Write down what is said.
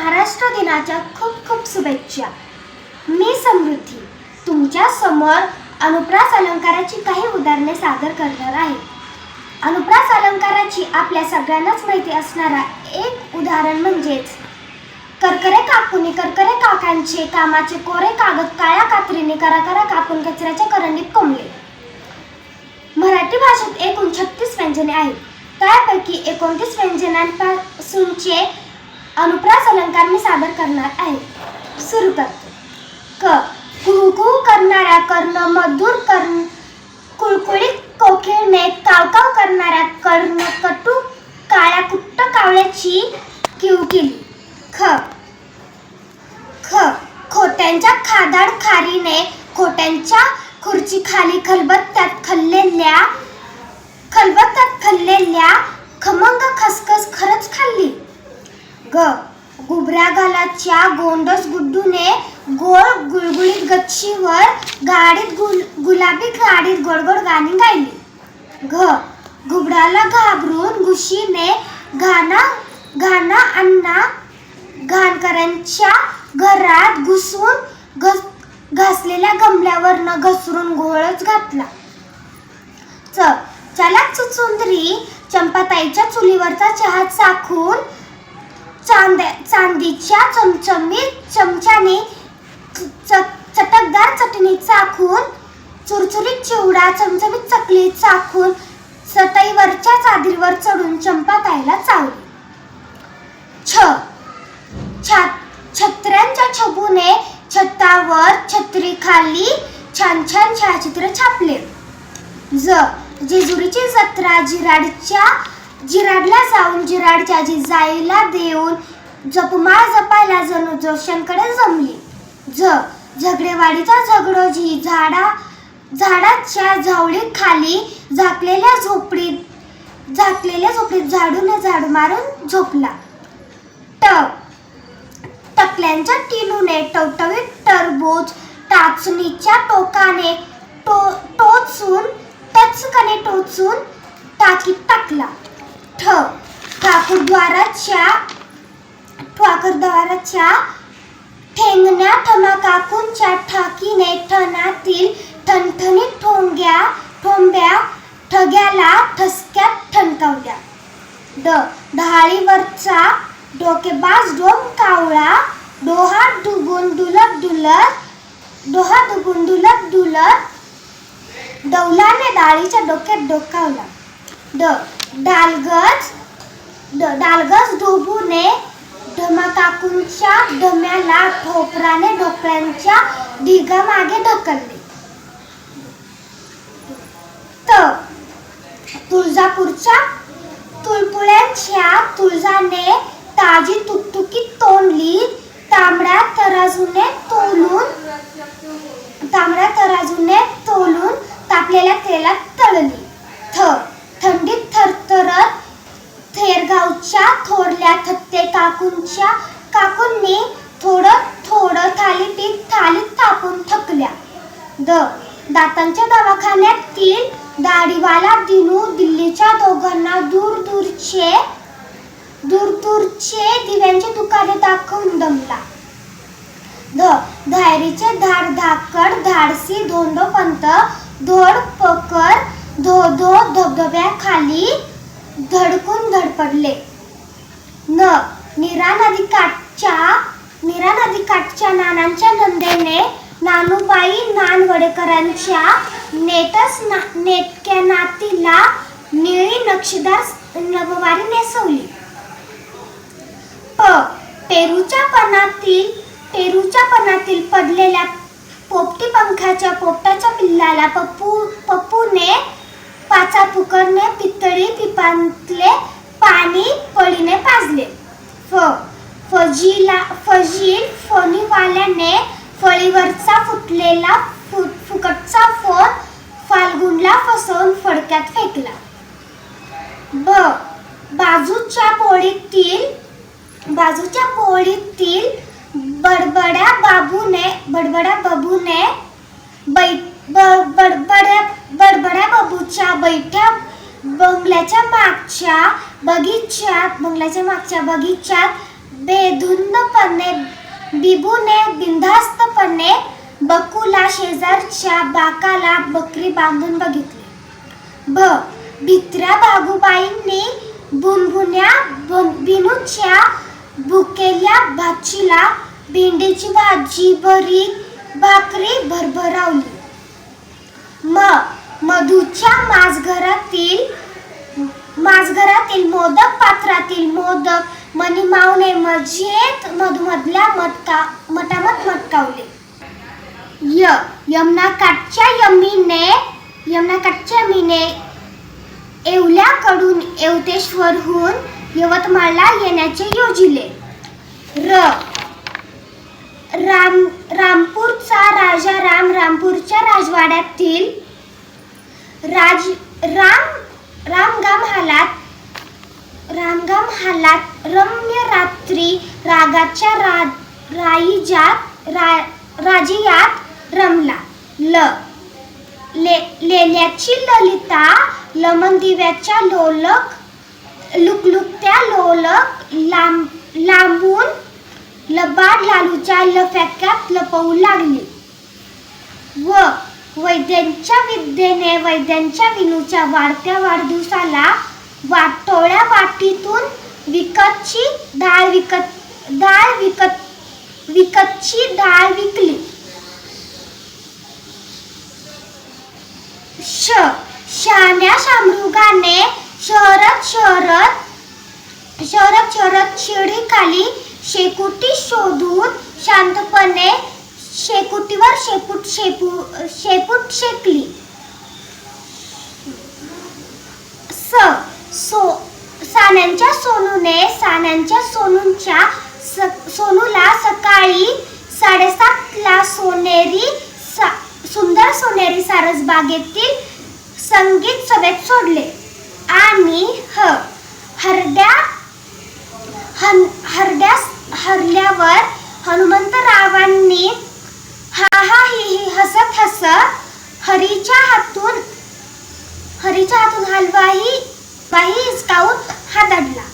महाराष्ट्र दिनाच्या खूप खूप शुभेच्छा। मी समृद्धी तुमच्या समोर अनुप्रास अलंकाराची काही उदाहरणे सादर करणार आहे। अनुप्रास अलंकाराची आपल्या सगळ्यांनाच माहिती असणारा एक उदाहरण म्हणजेच करकरे काकुनी करकरे काकांचे कामाचे कोरे कागद काळ्या कात्रीने करा कापून कचऱ्याच्या करंडीत कोंबले। मराठी भाषेत एकूण 36 व्यंजने आहेत। त्यापैकी 29 व्यंजनांपासूनचे अनुप्रास अलंकार मी सादर करणार आहे। सुरू करतो। क कुहू करणाऱ्या कर्ण मधुर कर्ण कुळकुळीत कोकिळने कावकाव करणाऱ्या कर्ण कटू काळ्या कुट्ट कावळ्याची किवकिली। ख ख खोट्यांच्या खादाड खारीने खोट्यांच्या खुर्ची खाली खलबत्त्यात खाल्लेल्या खमंग खसखस खरंच खाल्ली। ग गुबऱ्या गालाच्या गोंडस गुड्डूने गोळ गुळगुळीत गच्चीवर गुलाबी गाडीत गोडगोड गाणी गायली। घ घुबडाला घाबरून घुशीने घाणा अण्णा घाणकरांच्या घरात घुसून घासलेल्या गमल्यावर न घसरून घोळच घातला। चला चुचुंदरी चंपाताईच्या चुलीवरचा चहा चाखून चांदीच्या चमचमीत चमच्याने चटकदार चटणी चाखून चुरचुरीत चिवडा चमचमीत चकली चाखून सटईवरच्या चादरीवर चढून चंपाताईला चावली। छत्र्यांच्या छबूने छतावर छत्रीखाली छान छान छायाचित्र छापले। जेजुरीची जत्रा जिराडला जाऊन जिराडच्या जिजाईला देऊन जपमाळ जपायला जणू जोशांकडे जमली। झगडेवाडीचा झगडोजी झाडाच्या झावळीखाली झाकलेल्या झोपडीत झाडूने झाडू मारून झोपला। टकल्यांच्या टिनूने टवटवीत टरबूज टाचणीच्या टोकाने टचकने टोचून टाकीत टाकला। ठाकूरद्वाराच्या ठेंगण्या ठमा काकूंच्या ठाकीने ठणातील ठणठणीत ठोंब्या ठग्याला ठसक्यात ठणकावल्या। डहाळीवरचा डोकेबाज डोम कावळा डोहा डुगून डुलत डौलाने डाळीच्या डोक्यात डोकावला। डालगज ढोबूने ढमाकाकूंच्या ढम्याला ठोपराने ढोकळ्यांच्या ढिगामागे ढकलले। तुळजापूरच्या तुळपुळ्यांच्या तुळजाने ताजी तुकतुकीत तोंडली तांबड्या तराजूने तोलून तापलेल्या तेलात तळली। थंडीत थरथरत थेरगावच्या थोरल्या थत्ते काकूंनी थोडं थालीत तापून थकल्या। दातांच्या दवाखान्यातील दाढीवाला दिनू दिल्लीच्या दोघांना दूरदूरचे दिव्यांची दुकाने दाखवून दमला। धायरीचे धाकड धाडसी धोंडोपंत धोड पकर धो धबधब्याखाली धडकून धडपडले। नीरा नदीकाठच्या नानांच्या नंदेने नानूबाई नानवडेकरांच्या नेटक्या नातीला निळी नक्षीदार नभवारी नेसवली। पेरूच्या पणातील पडलेल्या पोपटी पंखाच्या पोपटाच्या पिल्लाला पप्पूने पाचापुकरने पितळी पिपांतले पाणी पळीने पाजले। फजील फोनीवाल्याने फळीवरचा फुटलेला फुकटचा फोन फाल्गुनला फसवून फडक्यात फेकला। बाजूच्या पोळीतील बडबड्या बाबूच्या बैठ्या बंगल्याच्या मागच्या बगीच्यात बेधुंद बिबूने बिनधास्तपणे बकूला शेजारच्या बाकाला बकरी बांधून बघितली. भित्र्या भागूबाईंनी भुनभुन्या बिनूच्या भुकेल्या भाचीला भेंडीची भाजी, भरीत भाकरी भरभरावली. मधूच्या माझघरातील मोदक पात्रातील मोदक मनीमाऊने मजेत मधुमधल्या मटामट मटकावले. यमुनाकाठच्या यमीने येवल्याकडून येवतेश्वरहून यवतमाळला येण्याचे योजिले. रामपूरचा राजा रामपूरच्या राजवाड्यातील रामगाम हालात रम्य रात्री रागाच्या राजियात रमला. लेल्याची ललिता लमनदिव्याच्या लुकलुकत्या लोलक लांबून लबाड लालूच्या लफॅक्यात लपवू लागली. वैद्यांच्या विद्येने वैद्यांच्या विनूच्या वाढत्या वाढदिवसाला टोळ्या वाटीतून विकतची डाळ विकली. शहाण्या शामृगाने शहरात शिडीखाली शेकोटी शोधून शांतपणे शेकोटीवर शेपूट शेकली. सोनूला सकाळी 7:30ला सुंदर सोनेरी सारसबागेतील संगीत सभेत सोडले आणि हरल्यावर हनुमंतरावांनी हा ही हसत हरीच्या हातून हलवाही हिसकावून हात अडला.